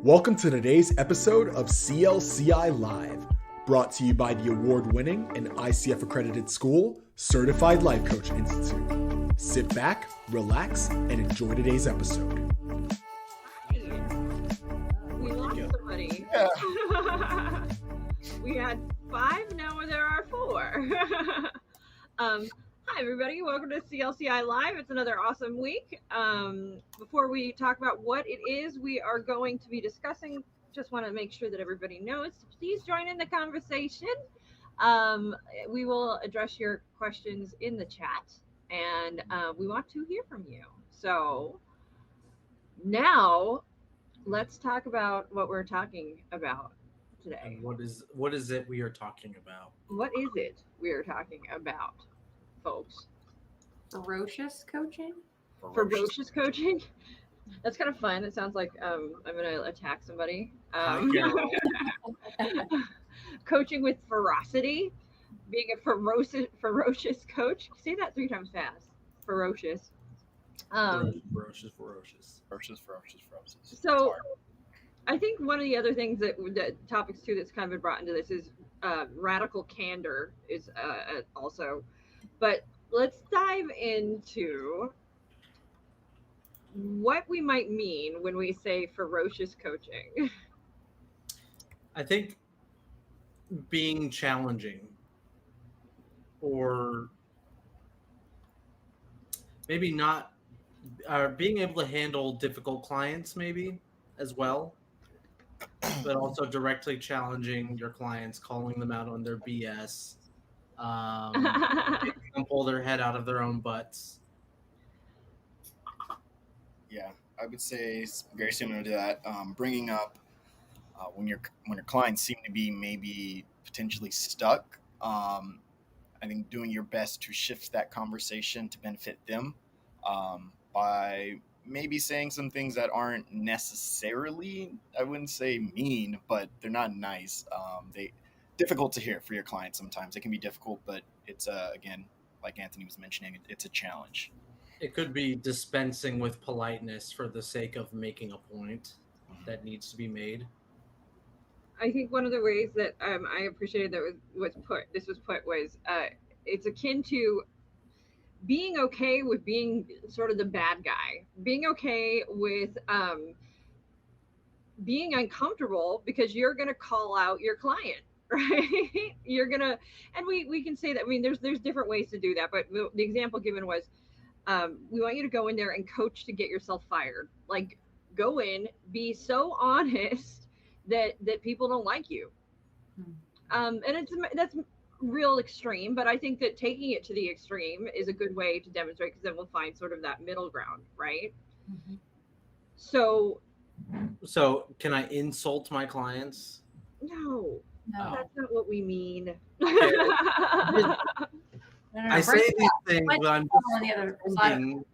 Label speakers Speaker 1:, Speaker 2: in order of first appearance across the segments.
Speaker 1: Welcome to today's episode of CLCI Live, brought to you by the award-winning and ICF accredited school, Certified Life Coach Institute. Sit back, relax, and enjoy today's episode.
Speaker 2: We lost somebody. We had 5, now there are 4. Hi, everybody. Welcome to CLCI Live. It's another awesome week. Before we talk about what it is we are going to be discussing, just want to make sure that everybody knows. Please join in the conversation. We will address your questions in the chat, and we want to hear from you. So now let's talk about what we're talking about today.
Speaker 3: And what is it we are talking about?
Speaker 2: What is it we are talking about, folks?
Speaker 4: Ferocious coaching?
Speaker 2: Ferocious coaching? That's kind of fun. It sounds like I'm going to attack somebody. Coaching with ferocity, being a ferocious coach. Say that 3 times fast. Ferocious.
Speaker 3: Ferocious.
Speaker 2: So I think one of the other things that topics too that's kind of been brought into this is radical candor is also. But let's dive into what we might mean when we say ferocious coaching.
Speaker 3: I think being challenging, or maybe not, being able to handle difficult clients maybe as well, but also directly challenging your clients, calling them out on their BS, making them pull their head out of their own butts.
Speaker 5: Yeah, I would say it's very similar to that. Bringing up when your clients seem to be maybe potentially stuck. I think doing your best to shift that conversation to benefit them by maybe saying some things that aren't necessarily, I wouldn't say mean, but they're not nice. They difficult to hear for your clients sometimes. It can be difficult, but it's again, like Anthony was mentioning, it's a challenge.
Speaker 3: It could be dispensing with politeness for the sake of making a point that needs to be made.
Speaker 2: I think one of the ways that I appreciated that was put was it's akin to being okay with being sort of the bad guy, being okay with being uncomfortable because you're going to call out your client, right? You're going to, and we can say that, I mean, there's different ways to do that, but the example given was, we want you to go in there and coach to get yourself fired. Like, go in, be so honest that people don't like you. And that's real extreme, but I think that taking it to the extreme is a good way to demonstrate, because then we'll find sort of that middle ground, right? Mm-hmm. So
Speaker 3: can I insult my clients?
Speaker 2: No, that's not what we mean.
Speaker 3: Okay. I say these things, but I'm just thinking.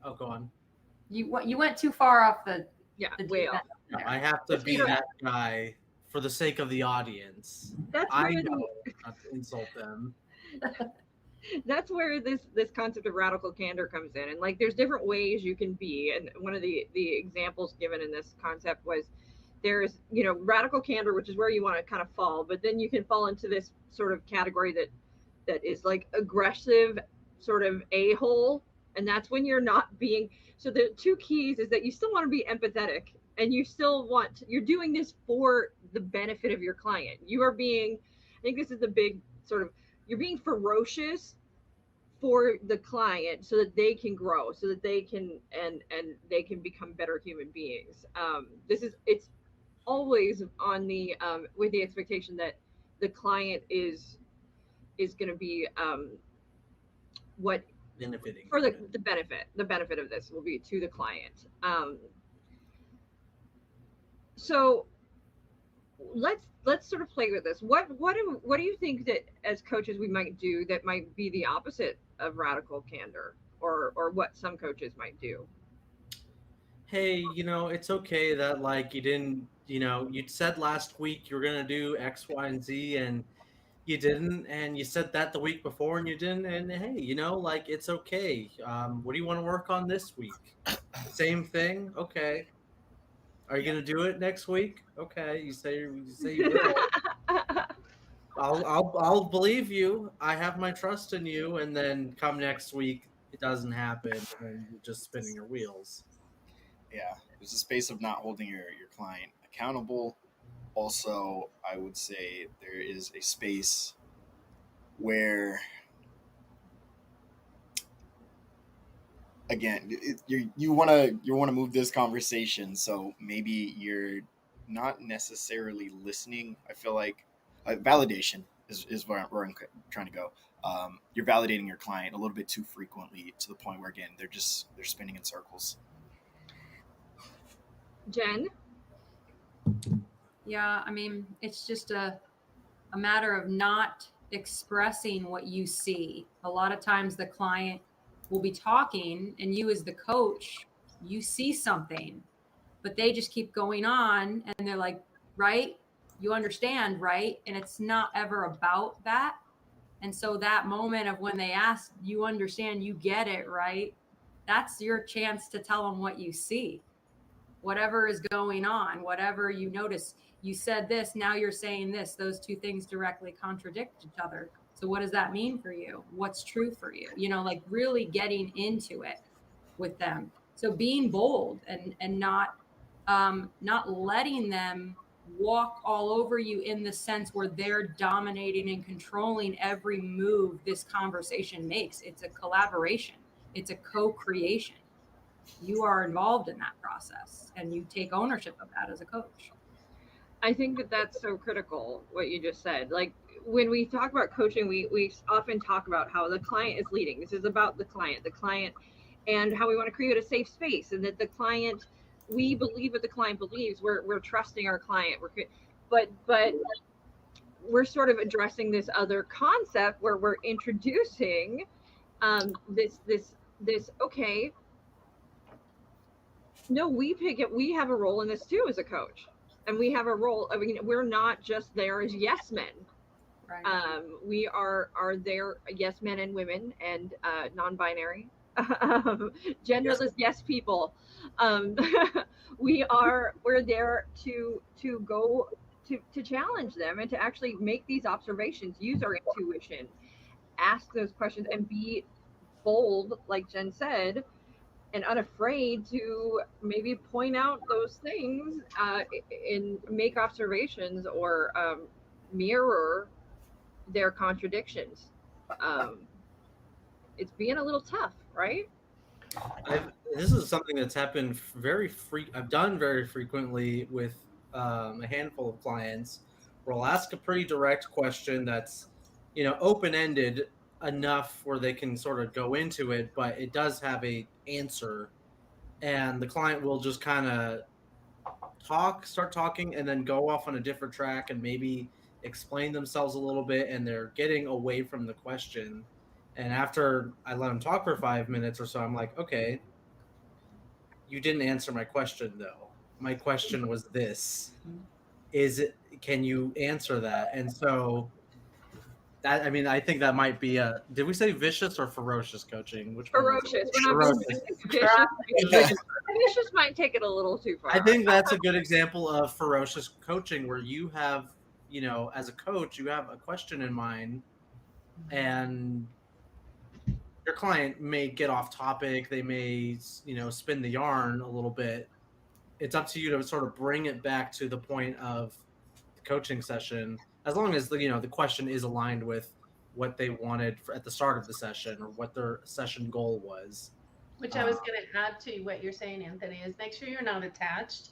Speaker 3: Oh, go on.
Speaker 4: You went too far off the
Speaker 2: way off.
Speaker 3: No, I have to be that guy for the sake of the audience. I know not to insult them.
Speaker 2: That's where this concept of radical candor comes in, and like there's different ways you can be. And one of the examples given in this concept was there's radical candor, which is where you want to kind of fall, but then you can fall into this sort of category that is like aggressive, sort of a-hole, and that's when you're not being. So the 2 keys is that you still want to be empathetic, and you still you're doing this for the benefit of your client. You are being, I think this is the big sort of, you're being ferocious for the client so that they can grow, so that they can and they can become better human beings. It's always on the with the expectation that the client is going to be what
Speaker 3: benefiting
Speaker 2: for the benefit of this will be to the client. So let's sort of play with this. What do you think that as coaches we might do that might be the opposite of radical candor, or what some coaches might do?
Speaker 3: Hey, it's okay that like you didn't, you said last week you were gonna do X, Y, and Z, and you didn't, and you said that the week before and you didn't, and hey, like it's okay. What do you want to work on this week? Same thing, okay. Are you gonna do it next week? Okay, you say you will. I'll believe you. I have my trust in you, and then come next week, it doesn't happen, and you're just spinning your wheels.
Speaker 5: Yeah, there's a space of not holding your client accountable. Also, I would say there is a space where, again, you want to move this conversation, so maybe you're not necessarily listening. I feel like validation is where I'm trying to go. You're validating your client a little bit too frequently to the point where, again, they're spinning in circles.
Speaker 2: Jen?
Speaker 4: Yeah, I mean, it's just a matter of not expressing what you see. A lot of times the client will be talking, and you, as the coach, you see something, but they just keep going on, and they're like, right? You understand, right? And it's not ever about that. And so that moment of when they ask, you understand, you get it, right? That's your chance to tell them what you see. Whatever is going on, whatever you notice, you said this, now you're saying this. Those two things directly contradict each other. So what does that mean for you? What's true for you? You know, like really getting into it with them. So being bold and not letting them walk all over you in the sense where they're dominating and controlling every move this conversation makes. It's a collaboration. It's a co-creation. You are involved in that process, and you take ownership of that as a coach.
Speaker 2: I think that that's so critical, what you just said. Like, when we talk about coaching, we often talk about how the client is leading. This is about the client, and how we want to create a safe space, and that the client, we believe what the client believes. We're trusting our client. But we're sort of addressing this other concept where we're introducing this. Okay, no, we have a role in this too as a coach, and we have a role. I mean, we're not just there as yes men.
Speaker 4: Right.
Speaker 2: We are there, yes men and women, and non-binary, genderless yes people. Um, we're there to go to challenge them, and to actually make these observations, use our intuition, ask those questions, and be bold, like Jen said, and unafraid to maybe point out those things, and make observations, or mirror their contradictions. Um, it's being a little tough, right?
Speaker 3: This is something that's happened I've done very frequently with a handful of clients, where I'll ask a pretty direct question that's, open ended enough where they can sort of go into it, but it does have a answer, and the client will just kind of start talking, and then go off on a different track and maybe explain themselves a little bit, and they're getting away from the question. And after I let them talk for 5 minutes or so, I'm like, okay, you didn't answer my question though. My question was this. Can you answer that? And so I think that might be did we say vicious or ferocious coaching? Which one was
Speaker 2: Ferocious.
Speaker 3: it?
Speaker 2: We're not
Speaker 3: Ferocious.
Speaker 2: vicious. Vicious might take it a little too far.
Speaker 3: I think that's a good example of ferocious coaching, where you have, as a coach, you have a question in mind, and your client may get off topic. They may, spin the yarn a little bit. It's up to you to sort of bring it back to the point of the coaching session, as long as the question is aligned with what they wanted at the start of the session, or what their session goal was.
Speaker 6: Which I was going to add to what you're saying, Anthony, is make sure you're not attached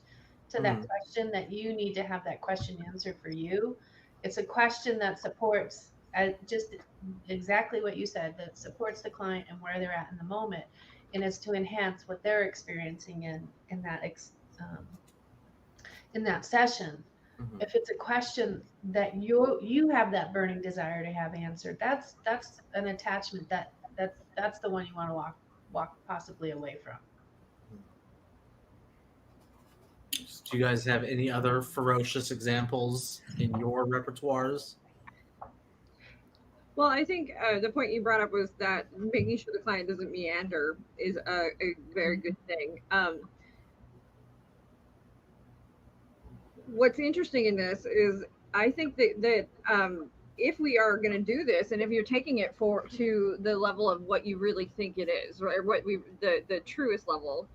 Speaker 6: to that question, that you need to have that question answered for you. It's a question that supports just exactly what you said, that supports the client and where they're at in the moment, and is to enhance what they're experiencing in that session. Mm-hmm. If it's a question that you have that burning desire to have answered, that's an attachment that's the one you want to walk possibly away from.
Speaker 3: Do you guys have any other ferocious examples in your repertoires?
Speaker 2: Well, I think the point you brought up was that making sure the client doesn't meander is a very good thing. what's interesting in this is I think that if we are going to do this, and if you're taking it to the level of what you really think it is, or what the truest level,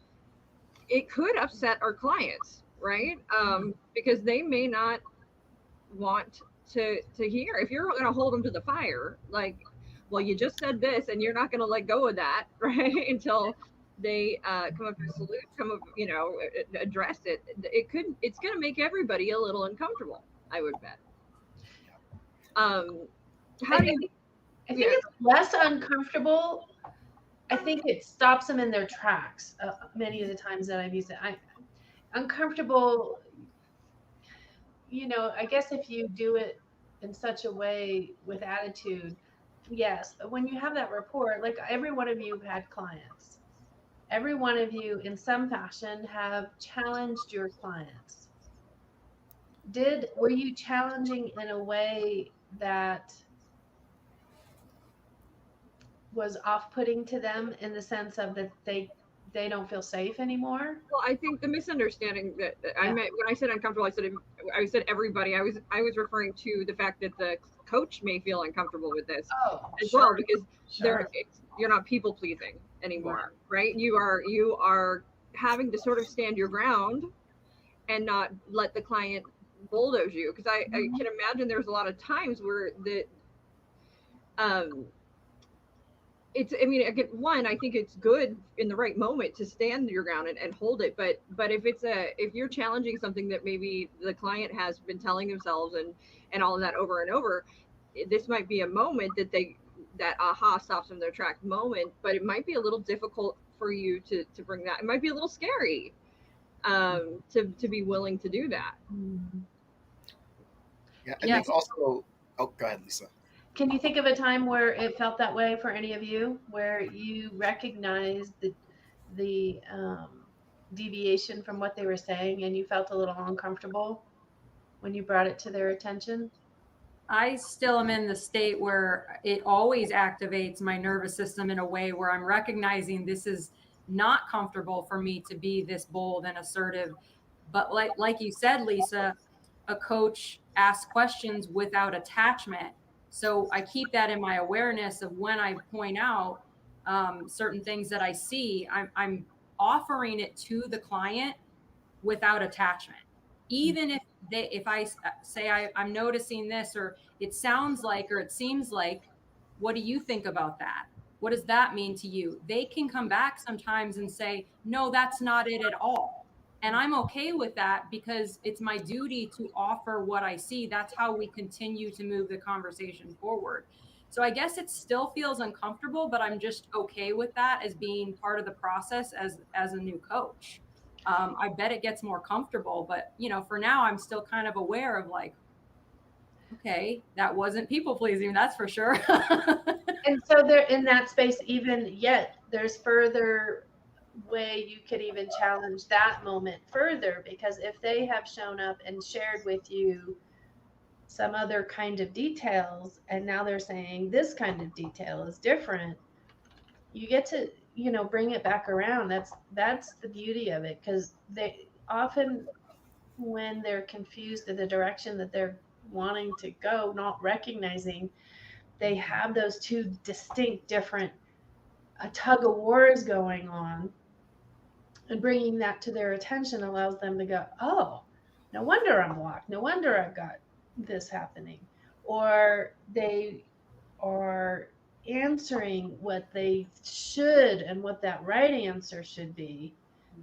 Speaker 2: it could upset our clients, right? Because they may not want to hear. If you're going to hold them to the fire, like, well, you just said this, and you're not going to let go of that, right? Until they come up with a solution, address it. It's going to make everybody a little uncomfortable, I would bet. How do you?
Speaker 6: I think it's less uncomfortable. I think it stops them in their tracks. Many of the times that I've used it, uncomfortable. I guess if you do it in such a way with attitude, yes. But when you have that rapport, like every one of you have had clients, every one of you in some fashion have challenged your clients. Were you challenging in a way that was off-putting to them in the sense of that they don't feel safe anymore?
Speaker 2: Well, I think the misunderstanding that I meant when I said uncomfortable, I said everybody. I was referring to the fact that the coach may feel uncomfortable with this as well, because you're not people pleasing anymore, right? You are having to sort of stand your ground and not let the client bulldoze you, because I can imagine there's a lot of times where I think it's good in the right moment to stand your ground and hold it. But if you're challenging something that maybe the client has been telling themselves and all of that over and over, this might be a moment that aha stops in their track moment, but it might be a little difficult for you to bring that. It might be a little scary to be willing to do that.
Speaker 5: Yeah, I think also. Oh, go ahead, Lisa.
Speaker 6: Can you think of a time where it felt that way for any of you, where you recognized the deviation from what they were saying and you felt a little uncomfortable when you brought it to their attention?
Speaker 4: I still am in the state where it always activates my nervous system in a way where I'm recognizing this is not comfortable for me to be this bold and assertive. But like you said, Lisa, a coach asks questions without attachment. So I keep that in my awareness of when I point out certain things that I see, I'm offering it to the client without attachment. Even if I say I'm noticing this, or it sounds like, or it seems like, what do you think about that? What does that mean to you? They can come back sometimes and say, no, that's not it at all. And I'm okay with that because it's my duty to offer what I see. That's how we continue to move the conversation forward. So I guess it still feels uncomfortable, but I'm just okay with that as being part of the process as a new coach. I bet it gets more comfortable, but for now I'm still kind of aware of like, okay, that wasn't people pleasing, that's for sure.
Speaker 6: And so there in that space, even yet, there's further way you could even challenge that moment further, because if they have shown up and shared with you some other kind of details and now they're saying this kind of detail is different, you get to bring it back around. That's the beauty of it, because they often, when they're confused in the direction that they're wanting to go, not recognizing they have those two distinct different tug of wars going on, and bringing that to their attention allows them to go, oh, no wonder I'm blocked, no wonder I've got this happening. Or they are answering what they should and what that right answer should be,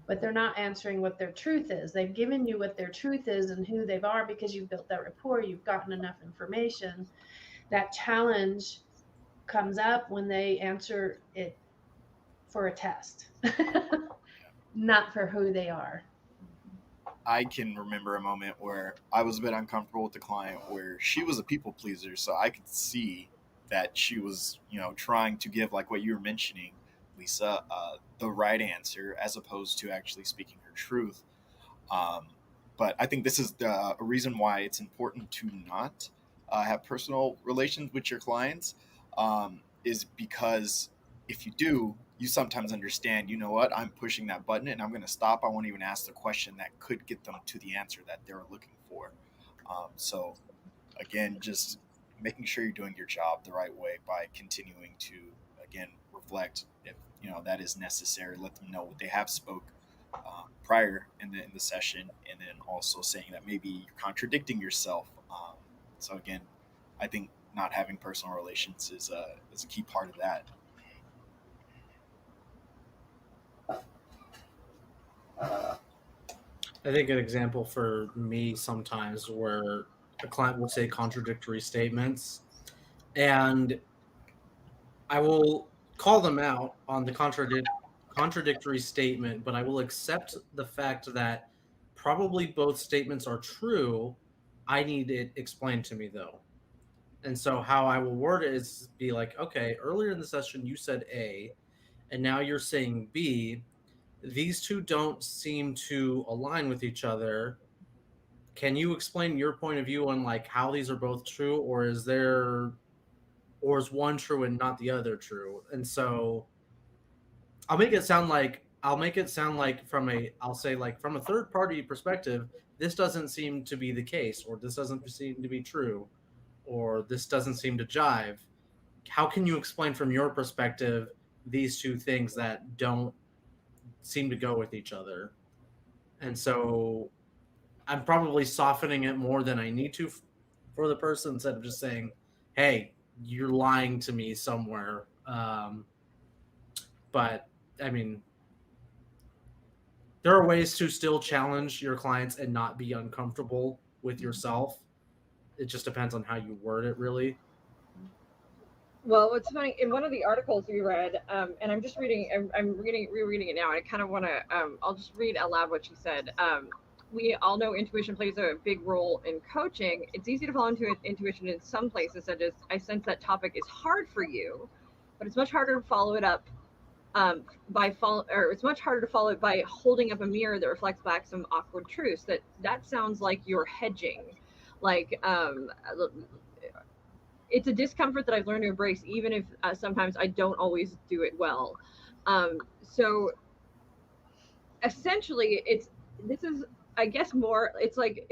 Speaker 6: but they're not answering what their truth is. They've given you what their truth is and who they are because you've built that rapport, you've gotten enough information. That challenge comes up when they answer it for a test, not for who they are.
Speaker 5: I can remember a moment where I was a bit uncomfortable with the client, where she was a people pleaser, so I could see that she was, trying to give, like what you were mentioning, Lisa, the right answer as opposed to actually speaking her truth. But I think this is a reason why it's important to not have personal relations with your clients, is because if you do, you sometimes understand, you know what, I'm pushing that button and I'm going to stop. I won't even ask the question that could get them to the answer that they're looking So again, just making sure you're doing your job the right way by continuing to, again, reflect if that is necessary. Let them know what they have spoke prior in the session, and then also saying that maybe you're contradicting yourself. So again, I think not having personal relations is a key part of that.
Speaker 3: I think an example for me sometimes where a client will say contradictory statements, and I will call them out on the contradictory statement, but I will accept the fact that probably both statements are true. I need it explained to me though. And so how I will word it is be like, okay, earlier in the session you said A, and now you're saying B. These two don't seem to align with each other. Can you explain your point of view on like how these are both true, or is one true and not the other true? And so I'll make it sound like I'll say like from a third party perspective, this doesn't seem to be the case, or this doesn't seem to be true, or this doesn't seem to jive. How can you explain from your perspective these two things that don't seem to go with each other? And so I'm probably softening it more than I need to for the person instead of just saying, "Hey, you're lying to me somewhere." But I mean, there are ways to still challenge your clients and not be uncomfortable with yourself. It just depends on how you word it, really.
Speaker 2: Well, what's funny in one of the articles we read, and I'm just reading, rereading it now. And I kind of want to, I'll just read out loud what she said. We all know intuition plays a big role in coaching. It's easy to fall into intuition in some places, such as I sense that topic is hard for you, but it's much harder to follow it up it's much harder to follow it by holding up a mirror that reflects back some awkward truths. That sounds like you're hedging, like it's a discomfort that I've learned to embrace, even if sometimes I don't always do it well. So essentially, this is, I guess, more. It's like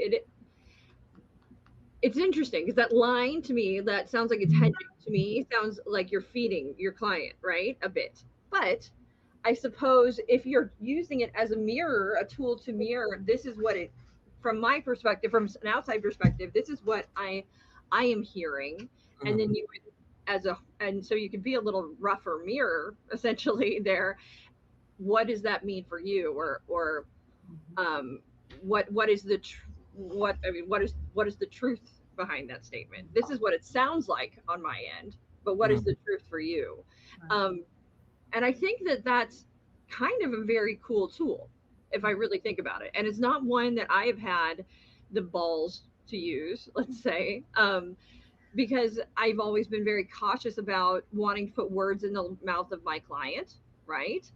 Speaker 2: it's interesting because that line to me, that sounds like it's hedging to me, sounds like you're feeding your client, right? A bit. But I suppose if you're using it as a mirror, a tool to mirror, this is what it, from my perspective, from an outside perspective, this is what I am hearing. And then you would, and so you could be a little rougher mirror essentially there. What does that mean for you? Or what is the what is the truth behind that statement? This is what it sounds like on my end, but what is the truth for you? And I think that that's kind of a very cool tool if I really think about it. And it's not one that I have had the balls to use, let's say, because I've always been very cautious about wanting to put words in the mouth of my client, right?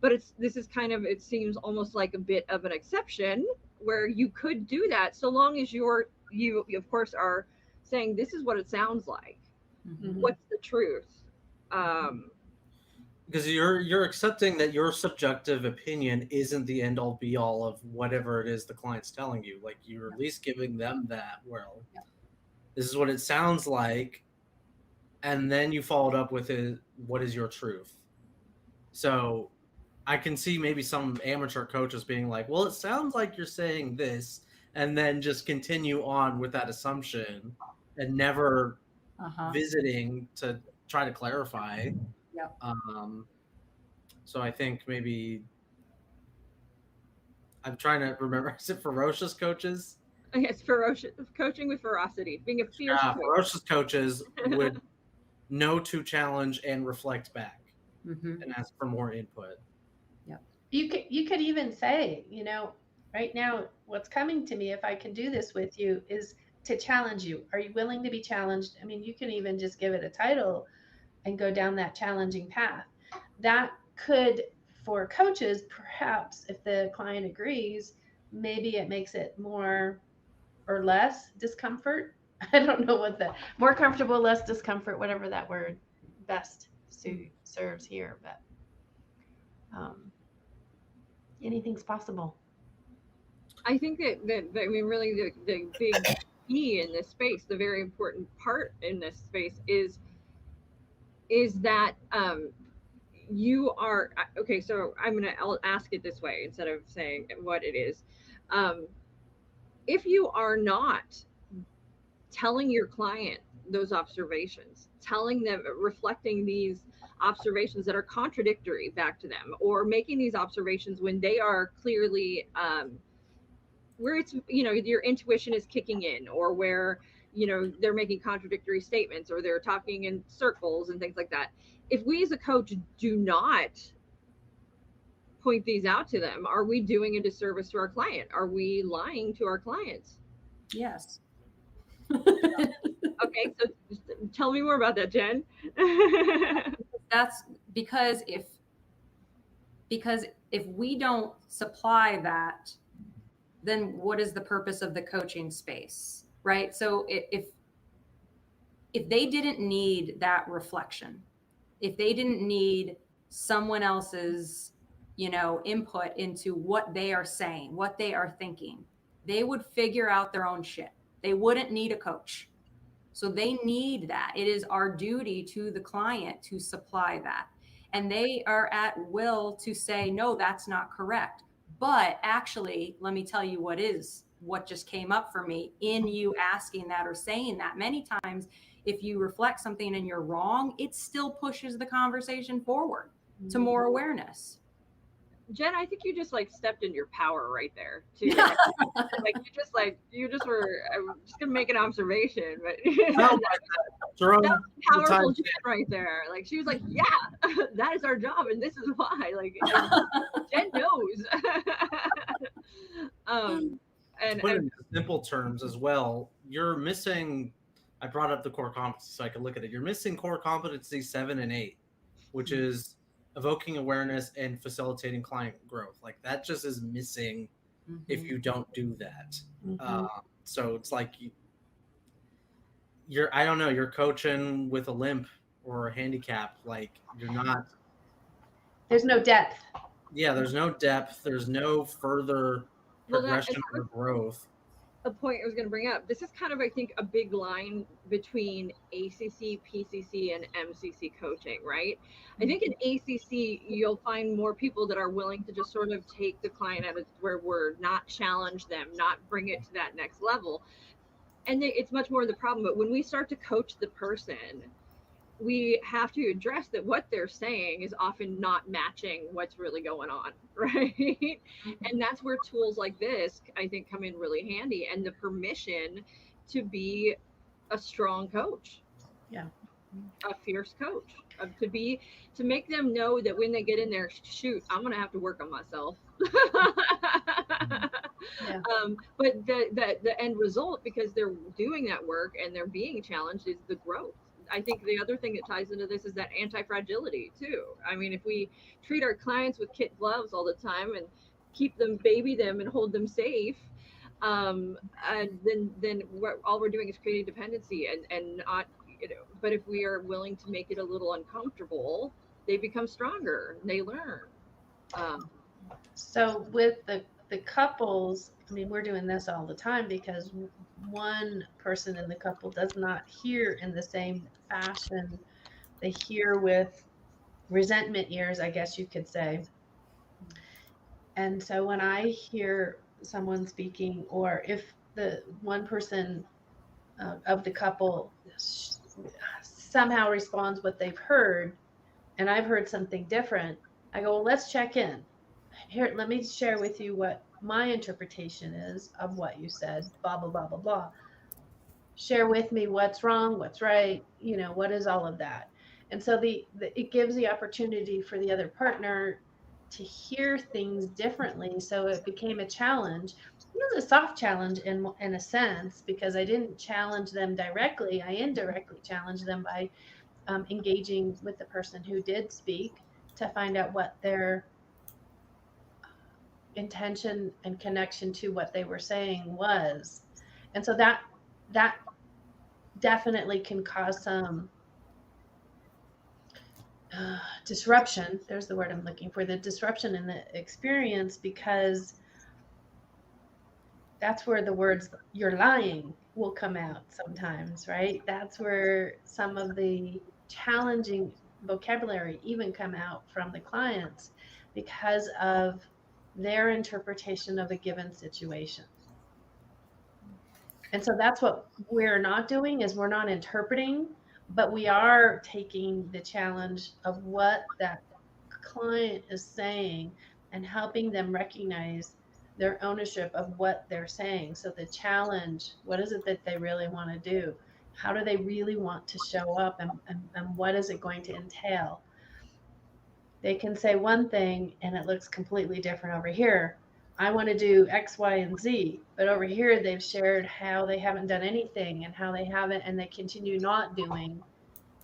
Speaker 2: But this is kind of, it seems almost like a bit of an exception where you could do that so long as you of course are saying this is what it sounds like. What's the truth?
Speaker 3: Because you're accepting that your subjective opinion isn't the end all be all of whatever it is the client's telling you. Like you're at least giving them that, well, this is what it sounds like, and then you followed up with it, what is your truth? So I can see maybe some amateur coaches being like, well, it sounds like you're saying this, and then just continue on with that assumption and never visiting to try to clarify.
Speaker 4: Yep.
Speaker 3: So I think maybe I'm trying to remember, is it ferocious coaches?
Speaker 2: Yes, ferocious coaching with ferocity, being a fierce coach.
Speaker 3: Ferocious coaches would know to challenge and reflect back and ask for more input.
Speaker 6: Yep. You could even say, right now, what's coming to me, if I can do this with you, is to challenge you. Are you willing to be challenged? I mean, you can even just give it a title and go down that challenging path. That could, for coaches, perhaps if the client agrees, maybe it makes it more or less discomfort. I don't know what the more comfortable, less discomfort, whatever that word best serves here, but anything's possible.
Speaker 2: I think that I mean, really the big key in this space, the very important part in this space is that you are okay. So I'll ask it this way instead of saying what it is. If you are not telling your client those observations, telling them, reflecting these observations that are contradictory back to them, or making these observations when they are clearly where it's, your intuition is kicking in, or where, they're making contradictory statements, or they're talking in circles and things like that. If we as a coach do not point these out to them, are we doing a disservice to our client? Are we lying to our clients?
Speaker 4: Yes.
Speaker 2: Okay, so tell me more about that, Jen.
Speaker 4: That's because if we don't supply that, then what is the purpose of the coaching space, right? So if they didn't need that reflection, if they didn't need someone else's, input into what they are saying, what they are thinking, they would figure out their own shit. They wouldn't need a coach. So they need that. It is our duty to the client to supply that. And they are at will to say, no, that's not correct. But actually, let me tell you what just came up for me in you asking that or saying that. Many times, if you reflect something and you're wrong, it still pushes the conversation forward to more awareness.
Speaker 2: Jen, I think you just stepped in your power right there too. You just were. I'm just gonna make an observation, but that was powerful Jen right there. She was like, "Yeah, that is our job, and this is why." Jen knows.
Speaker 3: And put it in simple terms as well, you're missing. I brought up the core competency so I could look at it. You're missing core competency 7 and 8, which is evoking awareness and facilitating client growth. That just is missing if you don't do that. So it's you're, I don't know, you're coaching with a limp or a handicap. You're not.
Speaker 6: There's no depth.
Speaker 3: Yeah, there's no depth. There's no further progression or growth.
Speaker 2: A point I was going to bring up. This is kind of, I think, a big line between ACC, PCC, and MCC coaching, right? I think in ACC, you'll find more people that are willing to just sort of take the client at where we're not challenge them, not bring it to that next level. And it's much more the problem. But when we start to coach the person, we have to address that what they're saying is often not matching what's really going on, right? And that's where tools like this, I think, come in really handy, and the permission to be a strong coach.
Speaker 6: Yeah.
Speaker 2: A fierce coach. To make them know that when they get in there, shoot, I'm going to have to work on myself.
Speaker 6: Yeah.
Speaker 2: But the end result, because they're doing that work and they're being challenged, is the growth. I think the other thing that ties into this is that anti-fragility too. I mean, if we treat our clients with kid gloves all the time and baby them and hold them safe, and then all we're doing is creating dependency and not, but if we are willing to make it a little uncomfortable, they become stronger and they learn.
Speaker 6: So with the couples, I mean, we're doing this all the time because one person in the couple does not hear in the same fashion. They hear with resentment ears, I guess you could say. And so when I hear someone speaking, or if the one person of the couple somehow responds what they've heard, and I've heard something different, I go, well, let's check in. Here, let me share with you what my interpretation is of what you said, blah, blah, blah, blah, blah. Share with me what's wrong, what's right, what is all of that. And so it gives the opportunity for the other partner to hear things differently. So it became a challenge. It was a soft challenge in a sense, because I didn't challenge them directly. I indirectly challenged them by engaging with the person who did speak to find out what their intention and connection to what they were saying was. And so that definitely can cause some disruption. There's the word I'm looking for, the disruption in the experience, because that's where the words "you're lying" will come out sometimes, right? That's where some of the challenging vocabulary even come out from the clients because of their interpretation of a given situation. And so that's what we're not doing, is we're not interpreting, but we are taking the challenge of what that client is saying and helping them recognize their ownership of what they're saying. So the challenge, what is it that they really want to do? How do they really want to show up, and what is it going to entail? They can say one thing and it looks completely different over here. I want to do X, Y, and Z. But over here, they've shared how they haven't done anything and how they haven't, and they continue not doing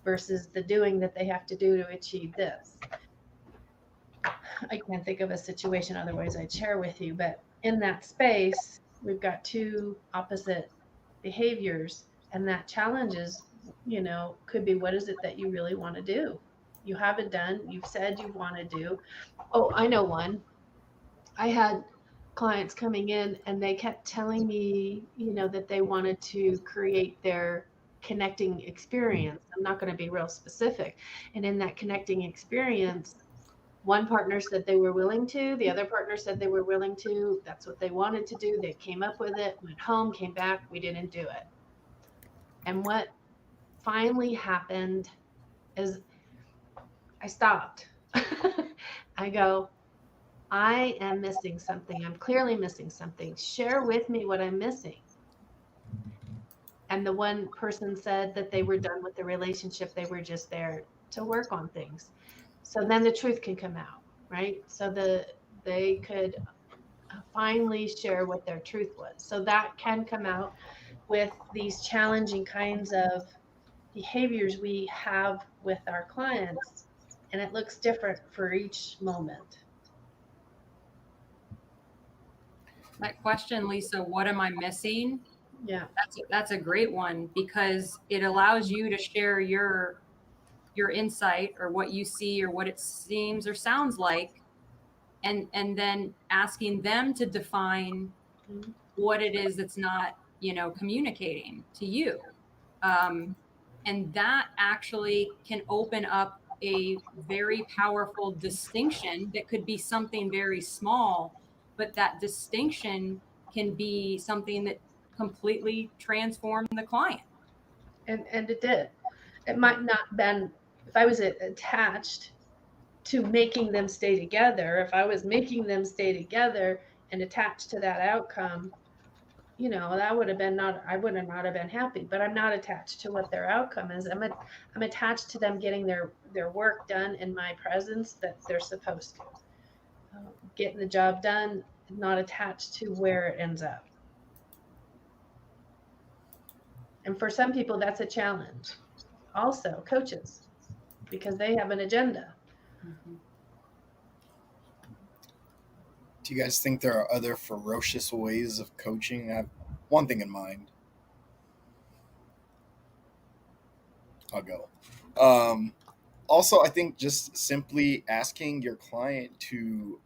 Speaker 6: versus the doing that they have to do to achieve this. I can't think of a situation, otherwise I'd share with you. But in that space, we've got two opposite behaviors, and that challenges, could be, what is it that you really want to do? You haven't done, you've said you want to do. Oh, I know one. I had clients coming in and they kept telling me, that they wanted to create their connecting experience. I'm not going to be real specific. And in that connecting experience, one partner said they were willing to, the other partner said they were willing to. That's what they wanted to do. They came up with it, went home, came back, we didn't do it. And what finally happened is I stopped. I go, I am missing something. I'm clearly missing something. Share with me what I'm missing. And the one person said that they were done with the relationship. They were just there to work on things. So then the truth can come out, right? So they could finally share what their truth was. So that can come out with these challenging kinds of behaviors we have with our clients, and it looks different for each moment.
Speaker 4: That question, Lisa, what am I missing?
Speaker 6: Yeah.
Speaker 4: That's a great one, because it allows you to share your insight or what you see or what it seems or sounds like, and then asking them to define what it is that's not, communicating to you. And that actually can open up a very powerful distinction that could be something very small, but that distinction can be something that completely transformed the client.
Speaker 6: And it did. It might not been, if I was attached to making them stay together, if I was making them stay together and attached to that outcome, that would have been I would have not have been happy. But I'm not attached to what their outcome is. I'm attached to them getting their work done in my presence that they're supposed to. Getting the job done, not attached to where it ends up. And for some people, that's a challenge. Also, coaches, because they have an agenda.
Speaker 4: Mm-hmm.
Speaker 5: Do you guys think there are other ferocious ways of coaching? I have one thing in mind. I'll go. Also, I think just simply asking your client to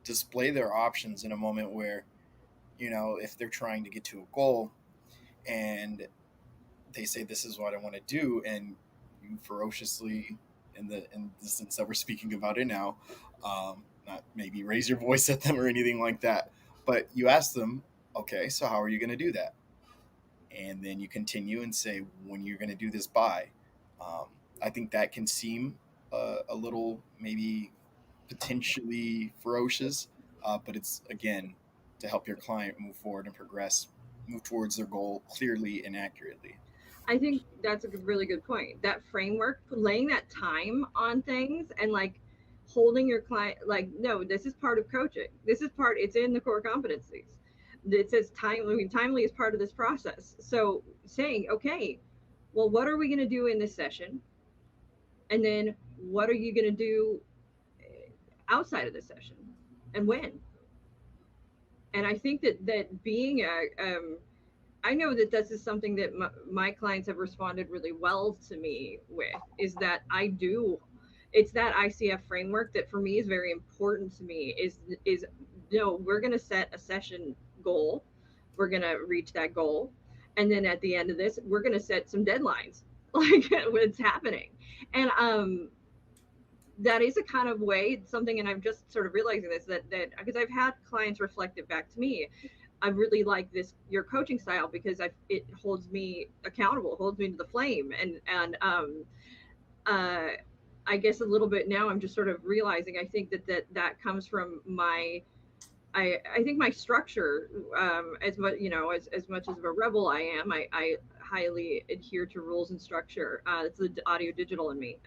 Speaker 5: display their options in a moment where, if they're trying to get to a goal and they say, this is what I want to do, and you ferociously, in the sense that we're speaking about it now, not maybe raise your voice at them or anything like that, but you ask them, okay, so how are you going to do that? And then you continue and say, when you're going to do this by. I think that can seem a little maybe potentially ferocious, but it's, again, to help your client move forward and progress, move towards their goal clearly and accurately.
Speaker 2: I think that's a really good point. That framework, laying that time on things, and holding your client, no, this is part of coaching. It's in the core competencies. It says timely is part of this process. So saying, okay, well, what are we going to do in this session? And then what are you going to do outside of the session, and when? And I think that being I know that this is something that my clients have responded really well to me with, is that it's that ICF framework that for me is very important to me, is no, we're going to set a session goal. We're going to reach that goal. And then at the end of this, we're going to set some deadlines, like what's happening. And that is a kind of way, something, and I'm just sort of realizing this, that because I've had clients reflect it back to me. I really like your coaching style, because it holds me accountable, holds me to the flame. And I guess a little bit now I'm just sort of realizing, I think that comes from I think my structure, as much, as much as of a rebel I am, I highly adhere to rules and structure. It's the audio digital in me.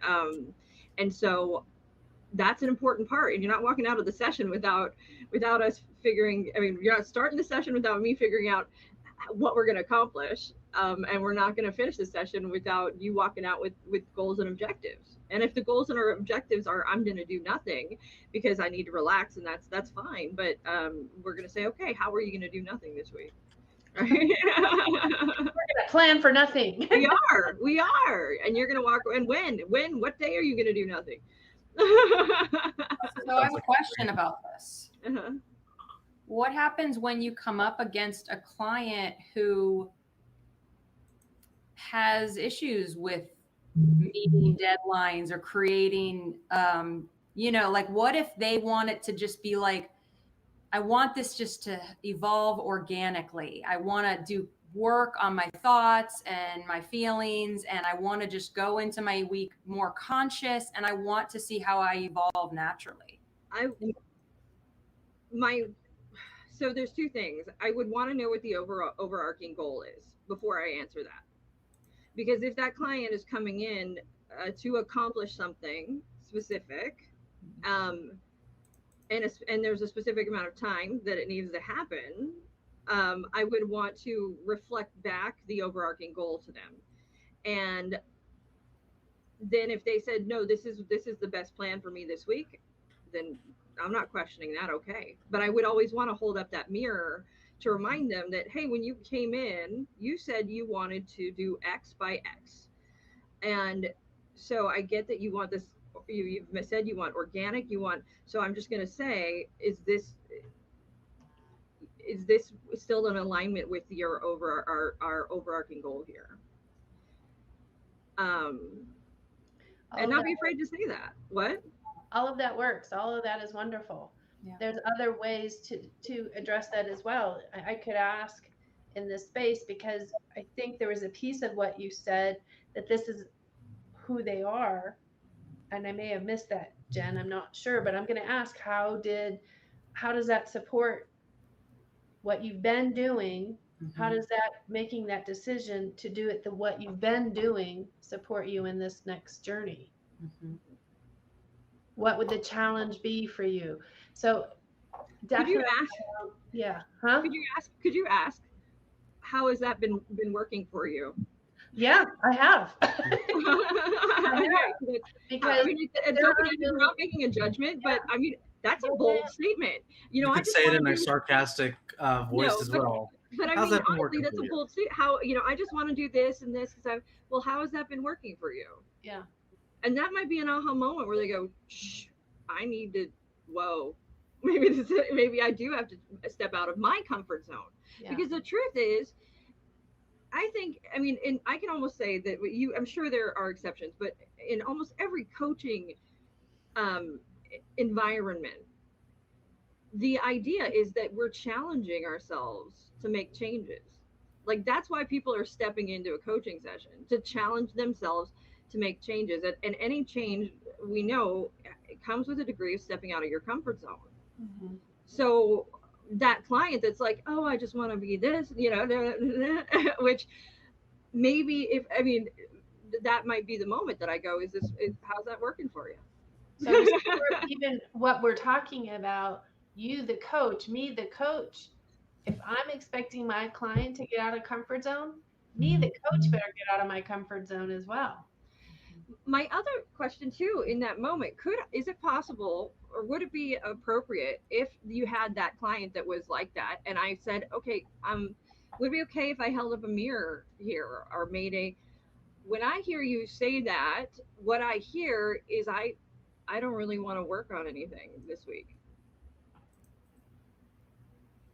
Speaker 2: And so that's an important part. And you're not walking out of the session without us figuring, you're not starting the session without me figuring out what we're going to accomplish. And we're not going to finish the session without you walking out with goals and objectives. And if the goals and our objectives are, I'm going to do nothing because I need to relax, and that's fine. But we're going to say, okay, how are you going to do nothing this week? Right?
Speaker 6: We're going to plan for nothing.
Speaker 2: we are. And you're going to walk, and when, what day are you going to do nothing?
Speaker 4: So I have a question about this.
Speaker 2: Uh-huh.
Speaker 4: What happens when you come up against a client who has issues with meeting deadlines or creating, like, what if they want it to just be like, I want this just to evolve organically. I want to do work on my thoughts and my feelings, and I want to just go into my week more conscious, and I want to see how I evolve naturally.
Speaker 2: So there's two things. I would want to know what the overarching goal is before I answer that. Because if that client is coming in to accomplish something specific, and there's a specific amount of time that it needs to happen, I would want to reflect back the overarching goal to them. And then if they said, no, this is the best plan for me this week, then I'm not questioning that. Okay. But I would always want to hold up that mirror to remind them that, hey, when you came in, you said you wanted to do X by X. And so I get that you want this, you've said you want organic, so I'm just going to say, is this still in alignment with our overarching goal here? And not be afraid to say that. What?
Speaker 6: All of that works. All of that is wonderful. Yeah. There's other ways to address that as well. I could ask in this space, because I think there was a piece of what you said, that this is who they are. And I may have missed that, Jen, I'm not sure, but I'm going to ask, how does that support what you've been doing? Mm-hmm. How does that, making that decision to do it, what you've been doing, support you in this next journey? Mm-hmm. What would the challenge be for you? So definitely,
Speaker 2: could you ask?
Speaker 6: Yeah. Huh?
Speaker 2: Could you ask, how has that been working for you?
Speaker 6: Yeah, I have.
Speaker 2: Because it's not making a judgment, but I mean, that's a bold statement.
Speaker 3: You could say it in a sarcastic voice as well.
Speaker 2: But I mean, honestly, that's a bold statement. How, I just want to do this and this, because how has that been working for you?
Speaker 6: Yeah.
Speaker 2: And that might be an aha moment where they go, shh, I need to, whoa, maybe I do have to step out of my comfort zone. Yeah. Because the truth is, I can almost say that I'm sure there are exceptions, but in almost every coaching environment, the idea is that we're challenging ourselves to make changes. Like, that's why people are stepping into a coaching session, to challenge themselves to make changes. And any change, we know, it comes with a degree of stepping out of your comfort zone. Mm-hmm. So that client that's like, oh, I just want to be this, which maybe that might be the moment that I go, how's that working for you?
Speaker 6: So even what we're talking about, you, the coach, me, the coach, if I'm expecting my client to get out of comfort zone, me, the coach, better get out of my comfort zone as well.
Speaker 2: My other question too, in that moment, is it possible, or would it be appropriate if you had that client that was like that, and I said, okay, would it be okay if I held up a mirror here, or when I hear you say that, what I hear is I don't really want to work on anything this week.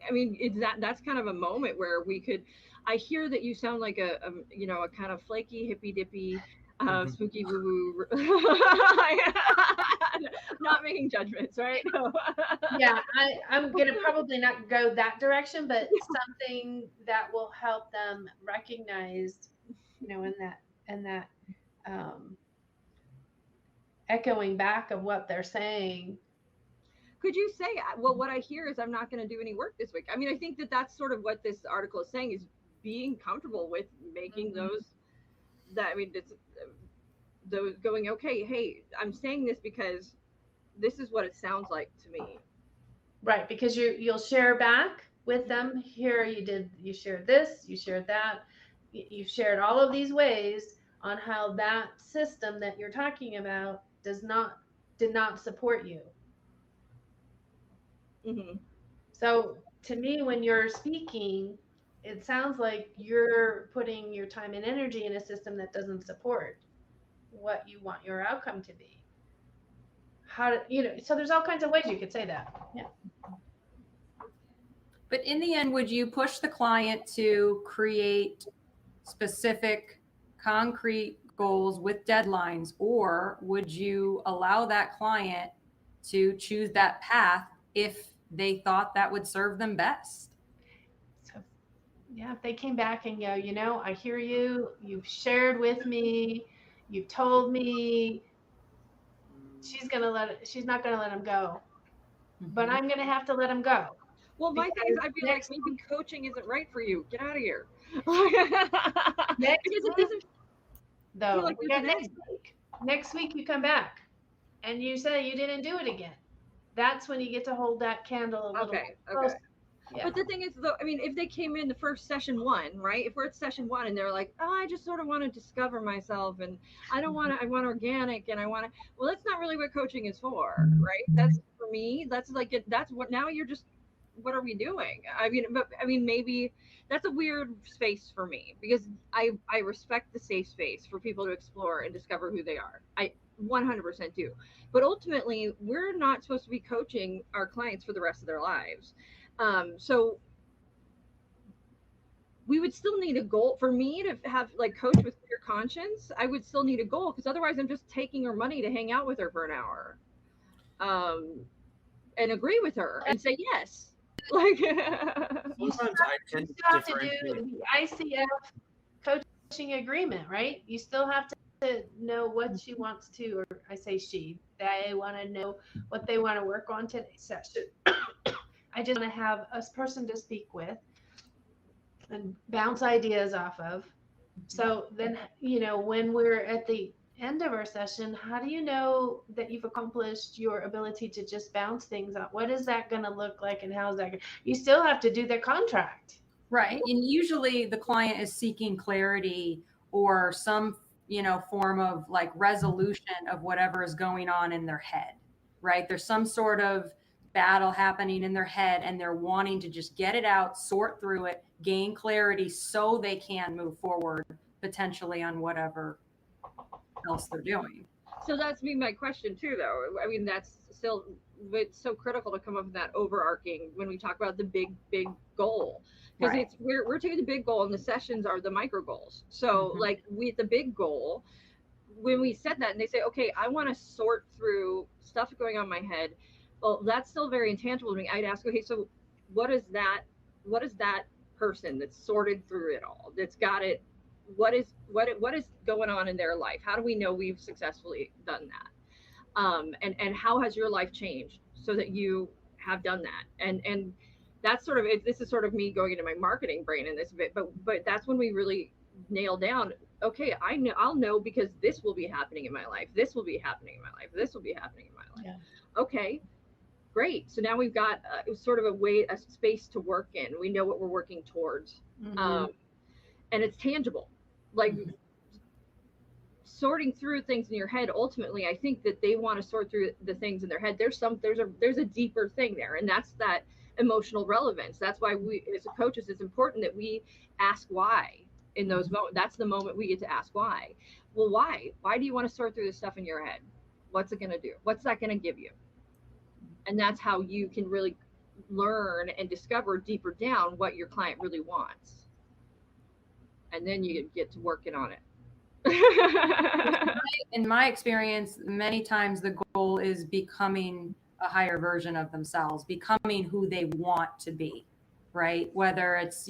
Speaker 2: I mean, that's kind of a moment where we could. I hear that you sound like a kind of flaky, hippy dippy, spooky woo woo. Not making judgments, right? No.
Speaker 6: Yeah, I'm gonna probably not go that direction, but something that will help them recognize, in that um, echoing back of what they're saying.
Speaker 2: Could you say, well, what I hear is I'm not going to do any work this week. I mean, I think that that's sort of what this article is saying, is being comfortable with making those, that, I mean, it's those going, okay, hey, I'm saying this because this is what it sounds like to me.
Speaker 6: Right, because you'll share back with them. Here you shared this, you shared that, you've shared all of these ways on how that system that you're talking about did not support you.
Speaker 2: Mm-hmm.
Speaker 6: So to me, when you're speaking, it sounds like you're putting your time and energy in a system that doesn't support what you want your outcome to be. So there's all kinds of ways you could say that. Yeah.
Speaker 4: But in the end, would you push the client to create specific, concrete goals with deadlines, or would you allow that client to choose that path if they thought that would serve them best?
Speaker 6: So, yeah, if they came back and go, I hear you, you've shared with me, you've told me, she's not gonna let him go, but I'm gonna have to let him go.
Speaker 2: Well, my thing is, I'd be like, maybe coaching isn't right for you. Get out of here.
Speaker 6: Next
Speaker 2: Because it
Speaker 6: week,
Speaker 2: doesn't
Speaker 6: though,
Speaker 2: feel like
Speaker 6: we
Speaker 2: there's
Speaker 6: got
Speaker 2: an
Speaker 6: next
Speaker 2: end.
Speaker 6: week. Next week you come back and you say you didn't do it again. That's when you get to hold that candle a little
Speaker 2: Okay.
Speaker 6: closer. Yeah.
Speaker 2: But the thing is, though, I mean, if they came in the first session 1, right? If we're at session 1 and they're like, oh, I just sort of want to discover myself, and I want organic, and I want to, well, that's not really what coaching is for, right? That's for me. That's like, that's what, now you're just, what are we doing? I mean, maybe that's a weird space for me, because I respect the safe space for people to explore and discover who they are. I 100% do. But ultimately, we're not supposed to be coaching our clients for the rest of their lives. So we would still need a goal for me to have, like, coach with clear conscience. I would still need a goal, because otherwise I'm just taking her money to hang out with her for an hour, and agree with her and say yes. Like,
Speaker 3: Sometimes I tend
Speaker 6: You
Speaker 3: to
Speaker 6: still have to
Speaker 3: differentiate.
Speaker 6: do the ICF coaching agreement, right? You still have to know what she wants to, or I say they want to know what they want to work on today's session. I just want to have a person to speak with and bounce ideas off of. So then, when we're at the end of our session, how do you know that you've accomplished your ability to just bounce things up? What is that going to look like, and how is that you still have to do the contract.
Speaker 4: Right. And usually the client is seeking clarity or some, form of like resolution of whatever is going on in their head, right? There's some sort of battle happening in their head, and they're wanting to just get it out, sort through it, gain clarity so they can move forward potentially on whatever else they're doing.
Speaker 2: so that's my question too, though. I mean, that's still, it's so critical to come up with that overarching when we talk about the big goal, because
Speaker 4: Right.
Speaker 2: we're taking the big goal, and the sessions are the micro goals. So like, the big goal, when we said that and they say, okay, I want to sort through stuff going on in my head, well, that's still very intangible to me. I'd ask, okay, so what is that person that's sorted through it all, that's got it, what is going on in their life? How do we know we've successfully done that? And how has your life changed so that you have done that? And that's sort of it. This is sort of me going into my marketing brain in this bit, but that's when we really nail down, okay, I'll know, because this will be happening in my life, this will be happening in my life, this will be happening in my life.
Speaker 6: Yeah.
Speaker 2: Okay, great. So now we've got sort of a space to work in. We know what we're working towards. And it's tangible. Like, sorting through things in your head, ultimately, I think that they want to sort through the things in their head. There's a deeper thing there, and that's that emotional relevance. That's why we, as coaches, it's important that we ask why in those moments. That's the moment we get to ask why. Well, why do you want to sort through the stuff in your head? What's it going to do? What's that going to give you? And that's how you can really learn and discover deeper down what your client really wants, and then you get to working on it.
Speaker 4: In my experience, many times the goal is becoming a higher version of themselves, becoming who they want to be, right? Whether it's,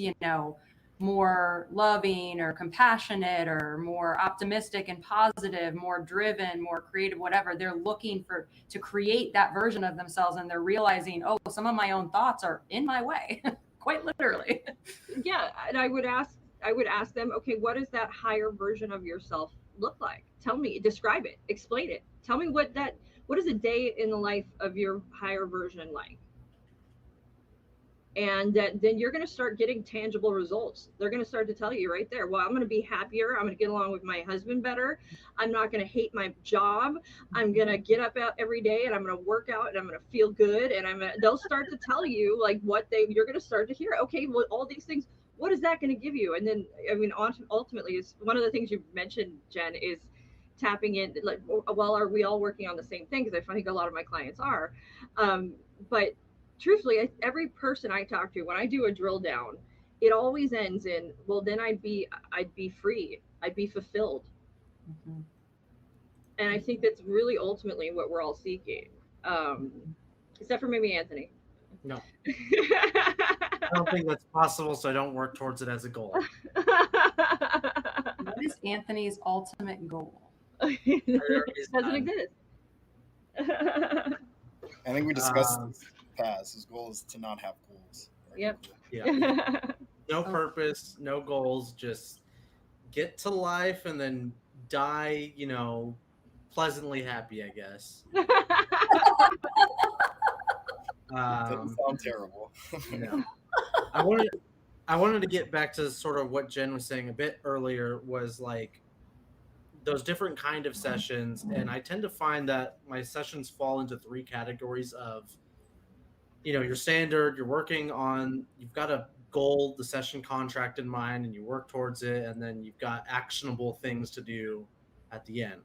Speaker 4: more loving or compassionate or more optimistic and positive, more driven, more creative, whatever. They're looking to create that version of themselves, and they're realizing, oh, some of my own thoughts are in my way, quite literally.
Speaker 2: Yeah, and I would ask them, okay, what does that higher version of yourself look like? Tell me, describe it, explain it. Tell me what is a day in the life of your higher version like? And then you're going to start getting tangible results. They're going to start to tell you right there, well, I'm going to be happier, I'm going to get along with my husband better, I'm not going to hate my job, I'm going to get up out every day and I'm going to work out and I'm going to feel good. And they'll start to tell you like you're going to start to hear, okay, well, all these things, what is that going to give you? And then, I mean, ultimately, is one of the things you mentioned, Jen, is tapping in, like, well, are we all working on the same thing? Because I think a lot of my clients are, but truthfully, every person I talk to, when I do a drill down, it always ends in, well, then I'd be free, I'd be fulfilled. Mm-hmm. And I think that's really ultimately what we're all seeking, except for maybe Anthony.
Speaker 3: No. I don't think that's possible, so I don't work towards it as a goal.
Speaker 4: What is Anthony's ultimate goal?
Speaker 2: It doesn't exist.
Speaker 5: I think we discussed this past. His goal is to not have goals.
Speaker 2: Yep.
Speaker 3: Yeah. No purpose, no goals, just get to life and then die, pleasantly happy, I guess.
Speaker 5: Doesn't sound terrible.
Speaker 3: No. I wanted to get back to sort of what Jen was saying a bit earlier, was like those different kind of sessions, and I tend to find that my sessions fall into 3 categories of, your standard, you've got a goal, the session contract in mind, and you work towards it, and then you've got actionable things to do at the end.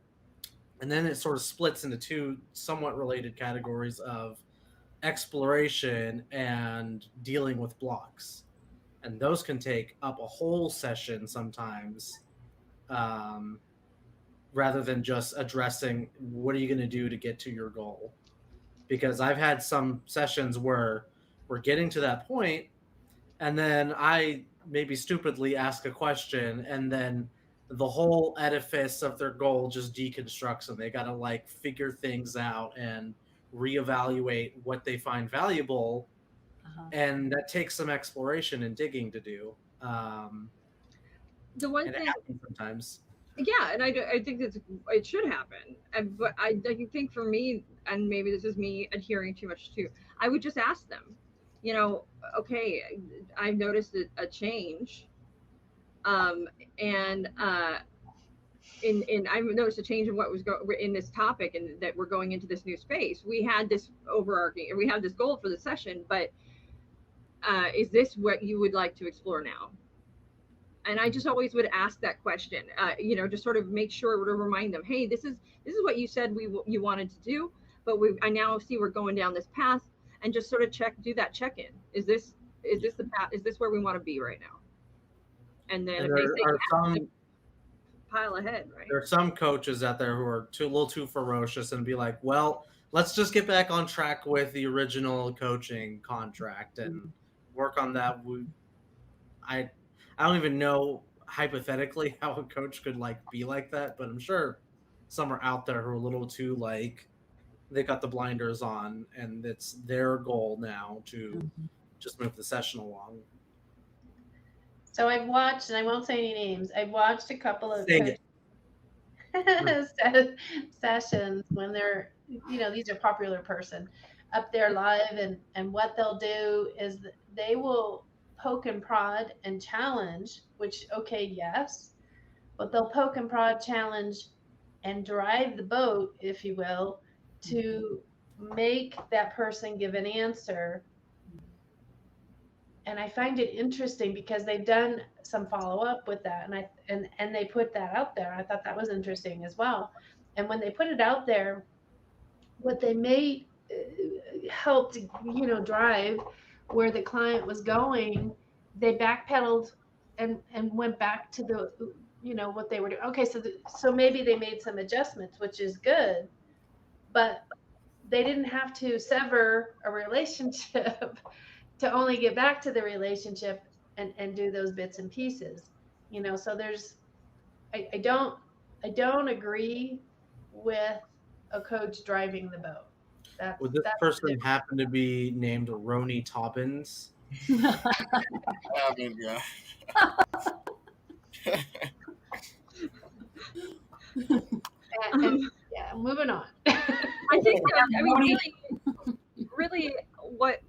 Speaker 3: And then it sort of splits into 2 somewhat related categories of exploration and dealing with blocks. And those can take up a whole session sometimes, rather than just addressing what are you going to do to get to your goal. Because I've had some sessions where we're getting to that point, and then I maybe stupidly ask a question, and then the whole edifice of their goal just deconstructs, and they got to like figure things out and reevaluate what they find valuable. And that takes some exploration and digging to do.
Speaker 2: The one thing
Speaker 3: sometimes.
Speaker 2: Yeah, and I think it should happen. But I think for me, and maybe this is me adhering too much too, I would just ask them, okay, I've noticed a change, and I've noticed a change in what was in this topic, and that we're going into this new space. We had this we have this goal for the session, but is this what you would like to explore now? And I just always would ask that question, just sort of make sure to remind them, hey, this is what you said you wanted to do, but I now see we're going down this path, and just sort of do that check-in. Is this the path? Is this where we want to be right now? And then if they say pile ahead, right?
Speaker 3: There are some coaches out there who are a little too ferocious and be like, well, let's just get back on track with the original coaching contract and work on that. I don't even know hypothetically how a coach could be like that, but I'm sure some are out there who are a little too they got the blinders on, and it's their goal now to just move the session along.
Speaker 6: So I've watched, and I won't say any names, I've watched a couple of sessions when they're, these are popular person up there live, and what they'll do is they will poke and prod and challenge, which, okay, yes, but they'll poke and prod, challenge, and drive the boat, if you will, to make that person give an answer. And I find it interesting because they've done some follow-up with that, and they put that out there. I thought that was interesting as well. And when they put it out there, what they may helped, drive where the client was going, they backpedaled and went back to the, what they were doing. Okay, so maybe they made some adjustments, which is good, but they didn't have to sever a relationship to only get back to the relationship and do those bits and pieces. So I don't agree with a coach driving the boat.
Speaker 3: Would this person happen to be named Roni Toppins?
Speaker 5: I mean, yeah.
Speaker 6: and yeah, moving on.
Speaker 2: I think that, really what,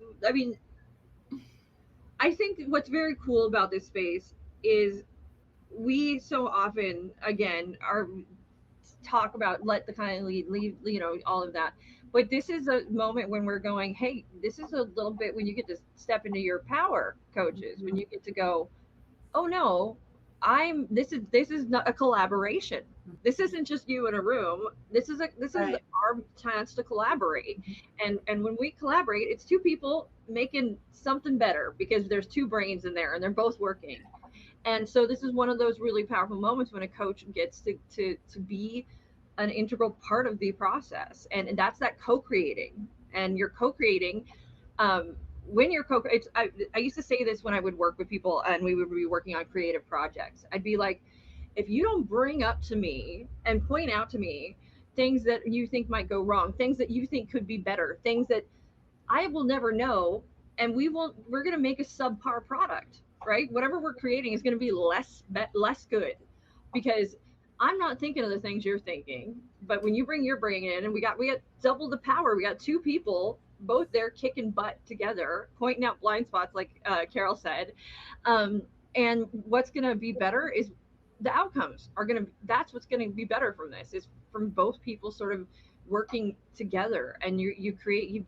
Speaker 2: I think what's very cool about this space is we so often, again, are talk about let the client lead, all of that. But this is a moment when we're going, hey, this is a little bit when you get to step into your power, coaches, when you get to go, oh no, this is not a collaboration. This isn't just you in a room. This is
Speaker 6: Right.
Speaker 2: our chance to collaborate. And when we collaborate, it's two people making something better because there's two brains in there and they're both working. And so this is one of those really powerful moments when a coach gets to be an integral part of the process. And that's that co-creating. And you're co-creating when you're I used to say this when I would work with people and we would be working on creative projects. I'd be like, if you don't bring up to me and point out to me things that you think might go wrong, things that you think could be better, things that I will never know, and we're going to make a subpar product, right? Whatever we're creating is going to be less good because I'm not thinking of the things you're thinking. But when you bring your brain in, and we got double the power. We got two people both there kicking butt together, pointing out blind spots, like Carol said. And what's going to be better is the outcomes are going to. That's what's going to be better from this is from both people sort of working together, and you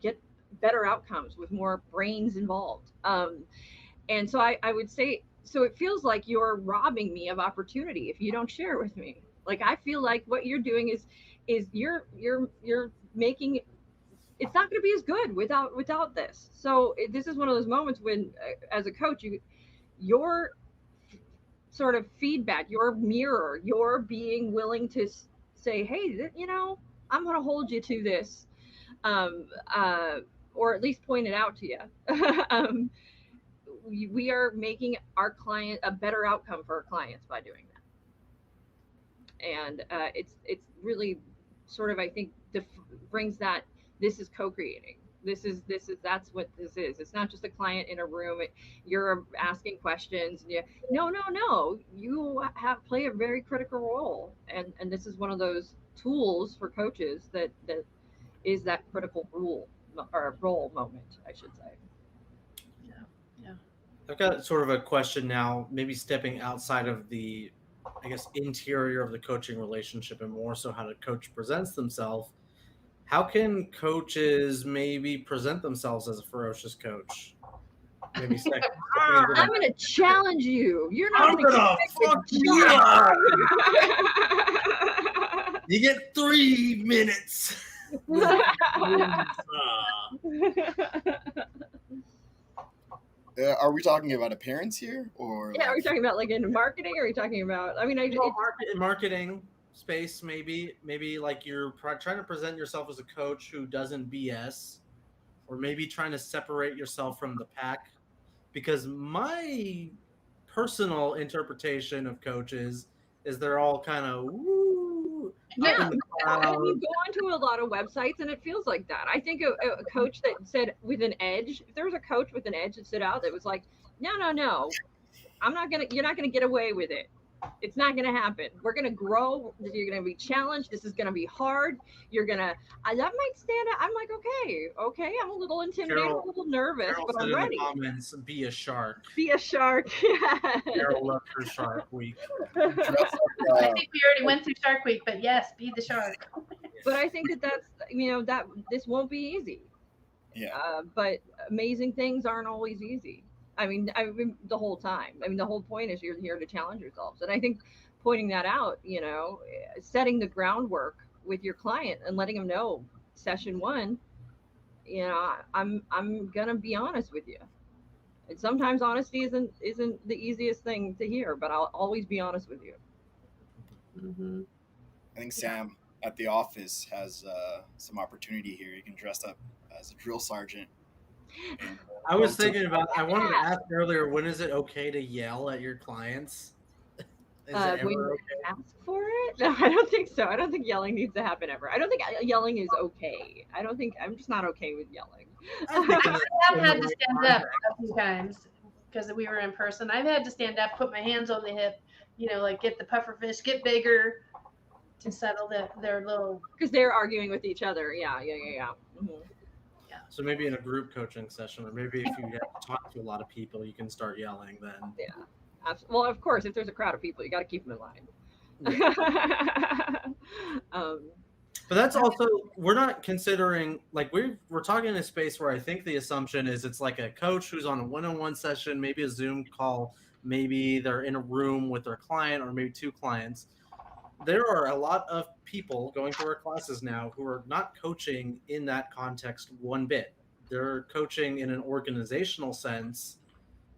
Speaker 2: get better outcomes with more brains involved. And so I would say, so it feels like you're robbing me of opportunity if you don't share with me. Like I feel like what you're doing is you're making it's not going to be as good without this. So this is one of those moments when, as a coach, your sort of feedback, your mirror, your being willing to say, hey, I'm going to hold you to this, or at least point it out to you. We are making our client a better outcome for our clients by doing that. And it's really sort of, I think, brings that this is co-creating. That's what this is. It's not just a client in a room. You're asking questions. No. You play a very critical role, and this is one of those tools for coaches that is that critical role moment, I should say.
Speaker 6: Yeah.
Speaker 3: I've got sort of a question now, maybe stepping outside of the, I guess, interior of the coaching relationship and more so how the coach presents themselves. How can coaches maybe present themselves as a ferocious coach? Maybe
Speaker 2: I'm going to challenge you. You're not going
Speaker 3: to fuck you up. You get 3 minutes.
Speaker 5: Are we talking about appearance here, or
Speaker 2: are we talking about like in marketing? Or are we talking about?
Speaker 3: Marketing space, maybe like you're trying to present yourself as a coach who doesn't BS, or maybe trying to separate yourself from the pack. Because my personal interpretation of coaches is they're all kind of woo.
Speaker 2: Yeah, you go onto a lot of websites and it feels like that. I think a coach that said with an edge, if there was a coach with an edge that stood out that was like, no, you're not gonna get away with it. It's not going to happen. We're going to grow. You're going to be challenged. This is going to be hard. That might stand out. I'm like, okay. I'm a little intimidated, a little nervous,
Speaker 3: Carol
Speaker 2: but
Speaker 3: said
Speaker 2: I'm
Speaker 3: in
Speaker 2: ready.
Speaker 3: The comments, be a shark.
Speaker 2: Be a shark. Yeah.
Speaker 3: Carol loved her Shark Week.
Speaker 6: I think we already went through Shark Week, but yes, be the shark.
Speaker 2: But I think that's that this won't be easy.
Speaker 5: Yeah.
Speaker 2: But amazing things aren't always easy. I mean, the whole time. The whole point is you're here to challenge yourselves. And I think pointing that out, setting the groundwork with your client and letting them know session 1, you know, I'm gonna be honest with you. And sometimes honesty isn't the easiest thing to hear, but I'll always be honest with you.
Speaker 6: Mm-hmm.
Speaker 5: I think Sam at the office has some opportunity here. You can dress up as a drill sergeant. And,
Speaker 3: I was thinking about. I wanted to ask earlier. When is it okay to yell at your clients? Is it
Speaker 2: When
Speaker 3: ever
Speaker 2: you
Speaker 3: okay?
Speaker 2: ask for it? No, I don't think so. I don't think yelling needs to happen ever. I don't think yelling is okay. I'm just not okay with yelling.
Speaker 3: I'm thinking that
Speaker 6: I've had to stand up a few times because we were in person. I've had to stand up, put my hands on the hip, like get the puffer fish, get bigger to settle their little.
Speaker 2: Because they're arguing with each other. Yeah. Mm-hmm.
Speaker 3: So maybe in a group coaching session, or maybe if you have to talk to a lot of people, you can start yelling then.
Speaker 2: Yeah. Well, of course, if there's a crowd of people, you got to keep them in line.
Speaker 3: Yeah. But that's also, we're not considering, like we're talking in a space where I think the assumption is it's like a coach who's on a one-on-one session, maybe a Zoom call, maybe they're in a room with their client or maybe two clients. There are a lot of people going through our classes now who are not coaching in that context one bit. They're coaching in an organizational sense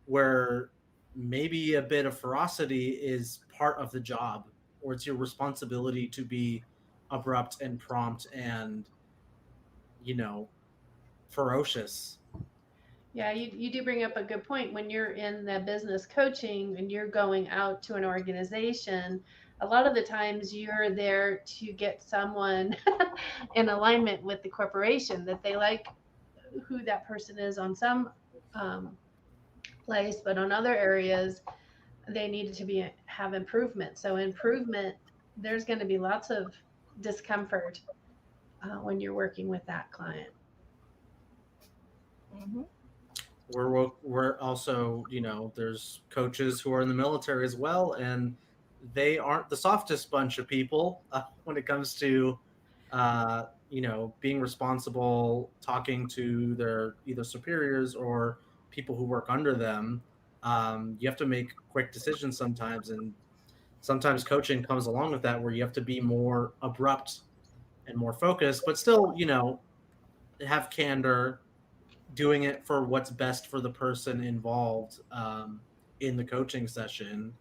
Speaker 3: where maybe a bit of ferocity is part of the job, or it's your responsibility to be abrupt and prompt and, ferocious.
Speaker 6: Yeah, you do bring up a good point. When you're in the business coaching and you're going out to an organization, a lot of the times you're there to get someone in alignment with the corporation, that they like who that person is on some place, but on other areas they need to have improvement. So improvement, there's going to be lots of discomfort when you're working with that client.
Speaker 2: Mm-hmm.
Speaker 3: We're also, there's coaches who are in the military as well, and they aren't the softest bunch of people when it comes to, being responsible, talking to their either superiors or people who work under them. You have to make quick decisions sometimes, and sometimes coaching comes along with that, where you have to be more abrupt and more focused, but still, have candor, doing it for what's best for the person involved in the coaching session.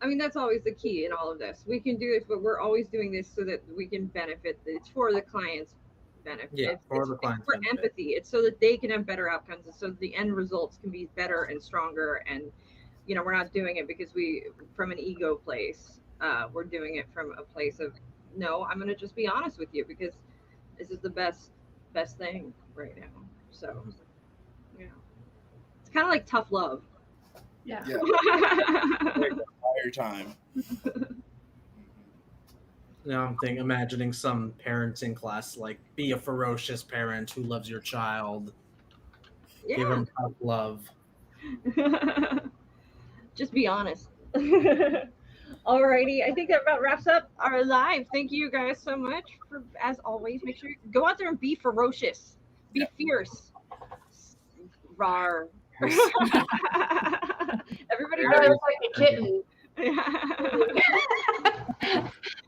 Speaker 2: I mean, that's always the key in all of this. We can do it, but we're always doing this so that we can benefit. It's for the client's benefit.
Speaker 3: Yeah,
Speaker 2: it's
Speaker 3: the client's
Speaker 2: for
Speaker 3: benefit.
Speaker 2: empathy. It's so that they can have better outcomes, and so that the end results can be better and stronger. And we're not doing it because from an ego place. We're doing it from a place of, no, I'm going to just be honest with you because this is the best thing right now. So, it's kind of like tough love.
Speaker 6: Yeah.
Speaker 5: Entire time.
Speaker 3: Now I'm imagining some parents in class, like, be a ferocious parent who loves your child.
Speaker 2: Yeah.
Speaker 3: Give them tough love.
Speaker 2: Just be honest. Alrighty, I think that about wraps up our live. Thank you guys so much for, as always, make sure you go out there and be ferocious. Be fierce. Rawr. Everybody
Speaker 6: It's like a kitten.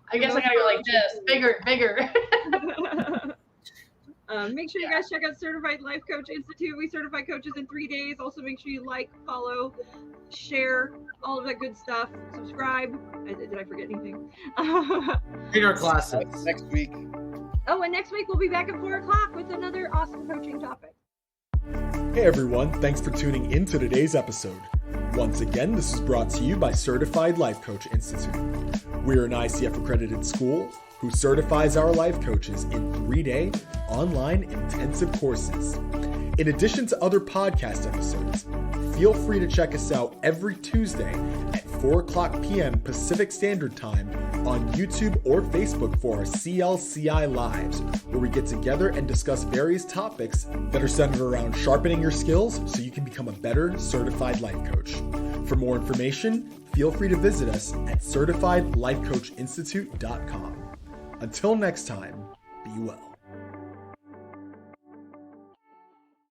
Speaker 6: I guess I gotta go like this. Bigger.
Speaker 2: Make sure you guys check out Certified Life Coach Institute. We certify coaches in 3 days. Also, make sure you like, follow, share, all of that good stuff. Subscribe. Did I forget anything?
Speaker 3: Read our classes.
Speaker 5: Next week.
Speaker 2: Oh, and next week we'll be back at 4 o'clock with another awesome coaching topic.
Speaker 1: Hey everyone, thanks for tuning in to today's episode. Once again, this is brought to you by Certified Life Coach Institute. We're an ICF accredited school who certifies our life coaches in 3-day online intensive courses. In addition to other podcast episodes, feel free to check us out every Tuesday at 4 o'clock p.m. Pacific Standard Time on YouTube or Facebook for our CLCI Lives, where we get together and discuss various topics that are centered around sharpening your skills so you can become a better certified life coach. For more information, feel free to visit us at certifiedlifecoachinstitute.com. Until next time, be well.